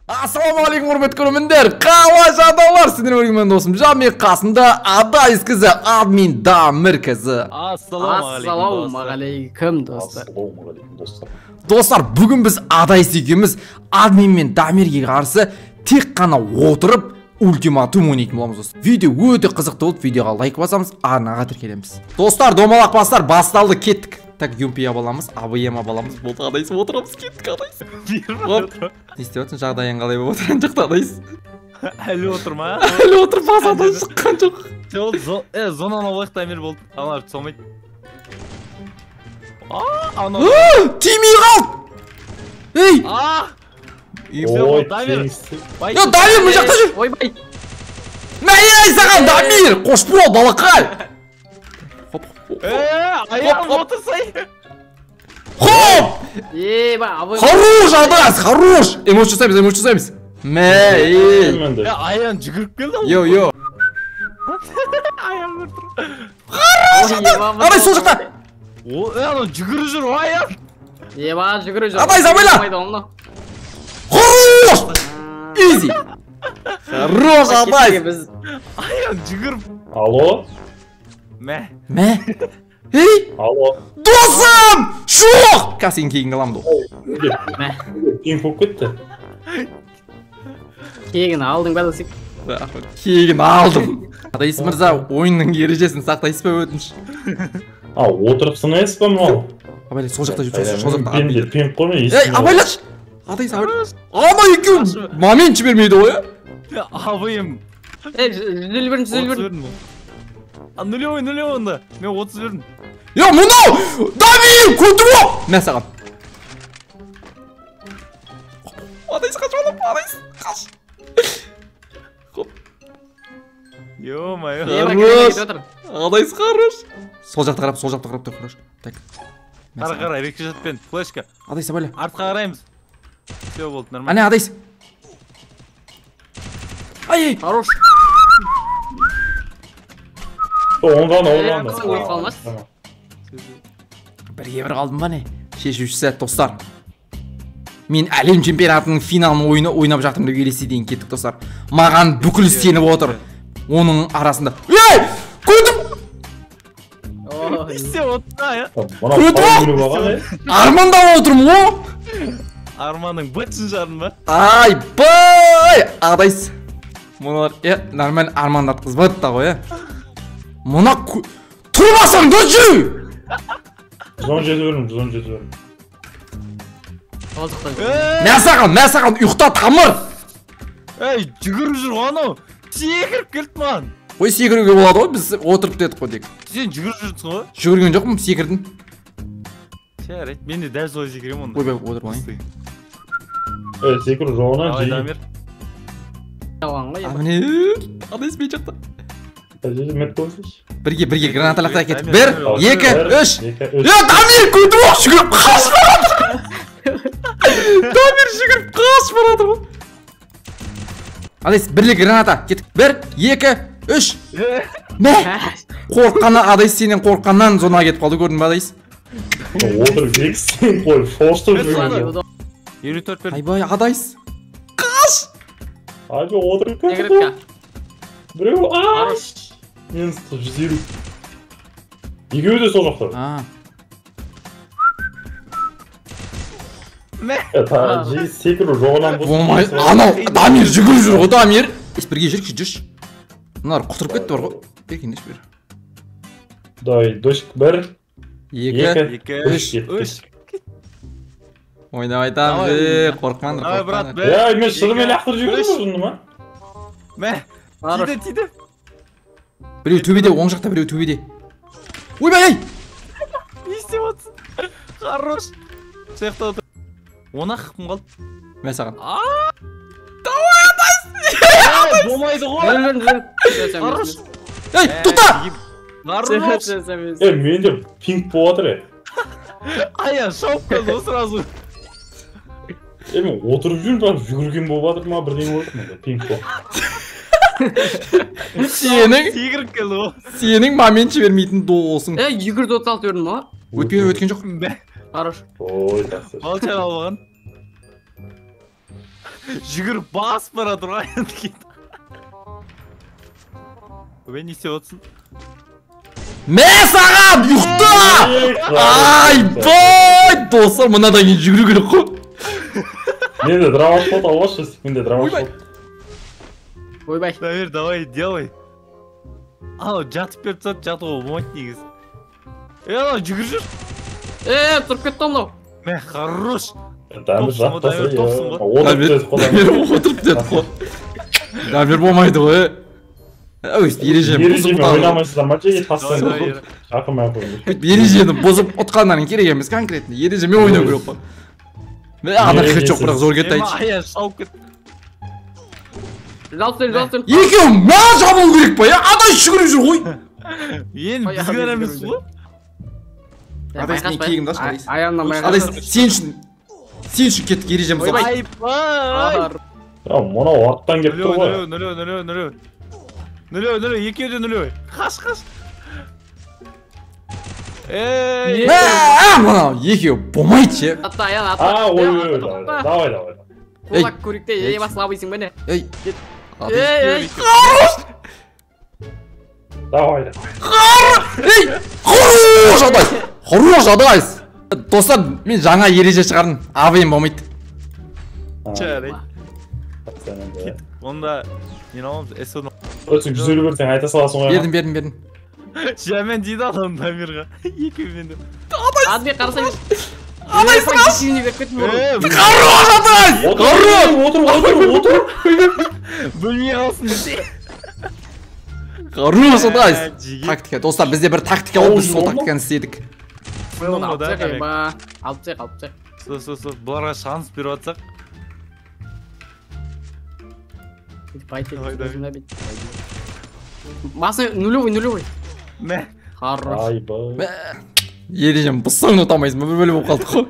Assalamualaikum hurmatli көрермендер. Қалай жағдайлар? Сіздермен біргемен досым Жамик, қасымда Адайс қызы, админ Дамир қызы. Ассалаумағалейкум достар. Достар, бүгін біз Адайс екеуміз админ мен Дамирге қарсы тек қана отырып ультиматум ойнайтын боламыз достар. Видео өте қызықты болды. Видеоға лайк басамыз, арнаға тіркелеміз. Достар, домалақ бастар, басталды, кеттік. Так, юмпи абаламыз, абыем абаламыз. Болды, Адайс отырамыз, кеттік Адайс. Не істеп отырсың, жағдайың қалай болып отырған жоқ Адайс? Әлі отыр ма? Әлі отыр, базадан шыққан жоқ. Зонаны олайық Дамир болды. Аналар тұсалмайды. Тимей қалды! Ей! Ой, Дамир! Дамир, мұн жақта жүр! Ойбай! Мәйей саған, Дамир! Қош бол, балақай! Аяғым отырсай! Хоп! Хорош, Адайс, хорош! Эмош жасаймыз. Мәй! Аяғым жүгіріп келді. Йо. Аяғым отыр. Хорош, Адайс, сол жақта! Ана жүгірі жүр, аяғым! Жүгірі жүр. Адайс, абайла! Хорош! Изи! Хорош, Адайс! Аяғым жүгіріп. Алло? Мә? Ей! Алло? Досым! Шоқ! Кәсен кейін қаламды. Кейін болып кетті. Кегін алдың бәлісік. Кегін алдым. Адайс мырза, ойынның ережесін сақтайсыз ба өтініш? Отырып сынайсыз ба мынау? Абайлай, сол жақта жүр, сол жақта. Пен қоймай, Ей, абайлашы! Адайс, абайлашы. Ана екеуін момент жібермейді ғой, Абайым. Жүзіл бірін. Нулевой да. Мен 30 бердім. Yo, мұнау! Дамир, көтіп оп! Мә саған. Адайс қаш олып, Адайс қаш. Ё-майо. Хорош. Адайс хорош. Сол жақта қарап тұр, хорош. Так. Қара, рикошетпен, флешка. Адайс, абайлай. Артқа қараймыз. Все болды, нормально. Ане, Адайс. Ай! Хорош. Оңған. Бірге бір қалдым ба не? Шешуші сәт, достар. Мен әлем чемпионатының финалын ойнап жатырмын деп елестейін кеттік, достар. Маған бүкіл сеніп отыр. Оның арасында. Ей! Көтіп! Істе отта, Көтіп! Армандап отырмын, о! Арманың бөтсін жарын ба? Айбай! Адайс. Мұналар, нормально армандатқыз бөтті ғой, Мұна тұрмасаң да жүр! 117 берім. Мә саған, ұйықта тамыр! Ей, жүгіріп жүр, анау! Секіріп келді маған! Ой, секіруге болады ғой, біз отырып дедік қой дек. Сен жүгіріп жүрсің ғой? Жүгірген жоқпын, секірдім. Жарайды, мен де дәл солай секірем онда. Ойбай, отыр болайын. Секіру жоғынан Давай, Дамир. Міне, Адайс бей жақта. Бірге гранаталақта кетіп. 1, 2, 3. Дамир көтіп оқ жүгіріп қаш барады. Дамир жүгіріп қаш барады ғой. Адайс, бірлік граната кеттік. 1, 2, 3. Мә! Қорққаны Адайс сенен қорққаннан зонаға кетіп қалды, көрдің ба Адайс? Отырып жексен қой, форстып жүрген. 54 бер. Айбай, Адайс. Қаш! Айбай, отырып кетті. Біреу, Мен 120. Екеуі де сол жақтар. Секіру жоғынан болмай, анау Дамир жүгіріп жүр ғой, Дамир. Бірге жүрші. Мұнар құтырып кетті бар ғой. Бекіндеш бер. Дай, дошик 1, 2, 3. Ойнап айтам же, қорқмаңдар. Мен шырымен ақтыр жүгіріп жүрдім ма? Мә, тиді. Біреу төбеде, оң жақта біреу төбеде. Ойбай, ай! Не істеп отырсың? Хорош. Сияқты отыр. Оны қым қалды. Мә саған. Давай, Адайс! Болмайды ғой. Хорош. Ей, тұқта! Хорош. Менде пинг болып отыр. Аян, шауып қалды ғой сразу. Мен отырып жүрмін, жүгірген болып жатыр ма, бірден болып жатыр ма, пинг болып. Сенің момент жібермейтін досың. Жүгірді 36 бердім ма? Өткен жоқ. Хорош. Ой, жақсы. Балчар алған. жүгіріп басып бара тұрған енді. Ой, не істеп отырсың? Мә саған ұйықта! Айбай! Достар, мынадан кейін жүгіру керек қой. Менде драмашот алғаш, менде драмашот. Ойбай. Дамир, давай, делай. Ау, жатып беріп тұрады, жатуға болмайды негізі. Ана, жүгір жүр. Тұрып кетті мынау. Мә, хорош. Дамир жаттаса, топсың ғой. Отырып деді қой. Дамир болмайды ғой. Ережені бұзып ойнамайсыздар ма жеге тастайын. Шақырмай қойыңыз. Ережені бұзып ұтқаннан керек емес конкретно. Ережемен ойнау керек қой. Ана хет жоқ, бірақ зор кетті айтшы. Аян шауып кетті. Жалсын. Екеуі ма жабылу керек па? Адай жүгіріп жүр ғой. Енді бізге әреміз ғой. Адай сен кегімді ашы, Адай. Аяғынан Адай сен үшін кеттік ережеміз алды. Айбай. Мынау аттан кеп тұр ғой. Нөлөө, екеуі де нөлөө. Қаш. Мынау екеуі болмайды ше. Атта, аян, атта. Ой, давай. Кулак көрікте, еба слабыйсың бәне. Ей, Давай. Хорош Адай! Хорош Адай! Достар, мен жаңа ереже шығардым. Абайым болмайды. Чарай. Онда не аламыз? Эсоны. Өтсің 150 берсең айта саласың ғой. Бердім. Жамен дейді адам Дамирға. Екеуімен де. Адми қарасай. Адай сұраш! Хорош Адай! Отыр. Бөлмей алсын десе. Хорош Адай! Тактика. Достар, бізде бір тактика болды, біз сол тактиканы істедік. Алып цех. Со, бұларға шанс беріп атсақ. Басы нулевой. Мә. Хорош. Айбай. Ережем бұссаң ұтамайсың, бір бөлі болып қалдық қой.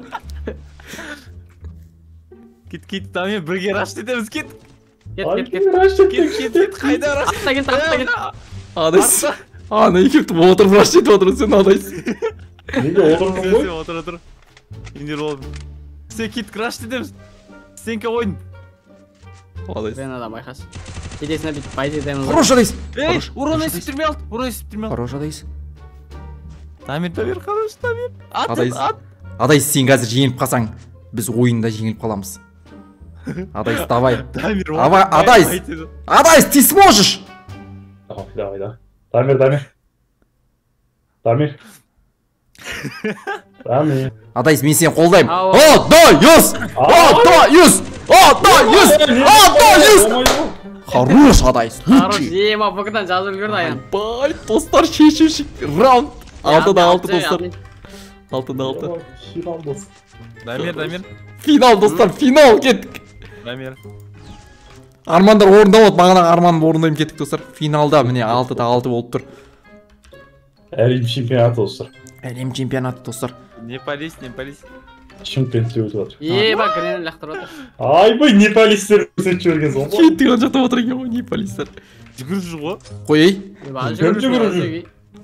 Кет, Дамир, бірге раш етеміз, кет. Кет. Қайда раш? Атта кет. Адайс. Ана екеуді отырып раш етіп отырып, сен адайсың. Неге отырмын ғой? Отыр. Индер олды. Сен кет, раш етеміз. Сенке ойын. Адайс. Бен адам байқас. Кетесіне бүйтіп байт етеміз. Хорош Адайс. Урон есіптірмей алды. Хорош Адайс. Дамир, хорош, Дамир. Адайс. Адайс, сен қазір жеңіліп қалсаң, біз ойында жеңіліп қаламыз. Адайс, давай. Адайс, ты сможешь! Давай. Дамир. Адайс, мен сені қолдаймын. Адайс! Хорош Адайс. Хорош, ема бұғыдан жазып үлгерді аян. Бай, достар, шешуші раунд. 6-6 достар. 6-6. Дамир. Финал достар, финал кеттік. Дамир. Армандар орындап от, мағана арманым орындайым кеттік достар. Финалда міне 6-6 болып тұр. Әлем чемпионаты достар. Не пались. Шымкентте өтіп жатыр. Еба гренен лақтырып отыр. Айбай, непалистер көрсетіп жіберген соң ғой. Кеттіған жатып отыр екен ғой, не полистер. Жүгіріп жүр ғой.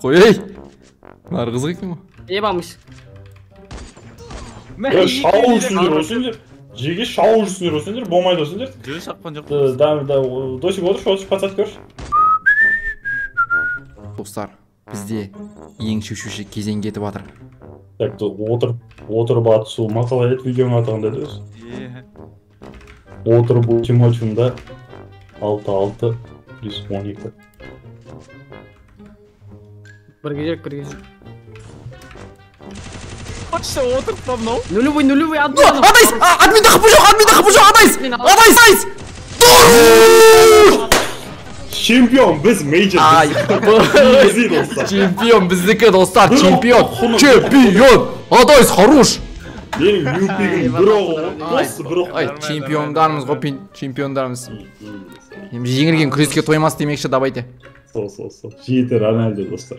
Қой ей. Нар қызық екен ғой. Ебамыш. Шау жүрсіңдер. Жеге шау жүрсіңдер, болмайды осыңдер. Жөй шақпан жоқ. Досик отыр, шоу пацат көрші. Достар, бізде ең шешуші кезең кетіп жатыр. Так, отырып атысу мақала ет видеоны атағанда дөз. Отырып ультиматумда 6-6 плюс 12. Бір кезек. Почта отырып па мынау? Нулевой Адайс! Админді қыпы жоқ, Адайс! Чемпион, біз мейджор. Чемпион, біздікі достар, чемпион. Адайс, хорош. Менің юпигім бір оғы. Чемпиондарымыз ғой, чемпиондарымыз. Жеңілген күреске тоймас демекші, давайте. Сол. Жеті Рональдо достар.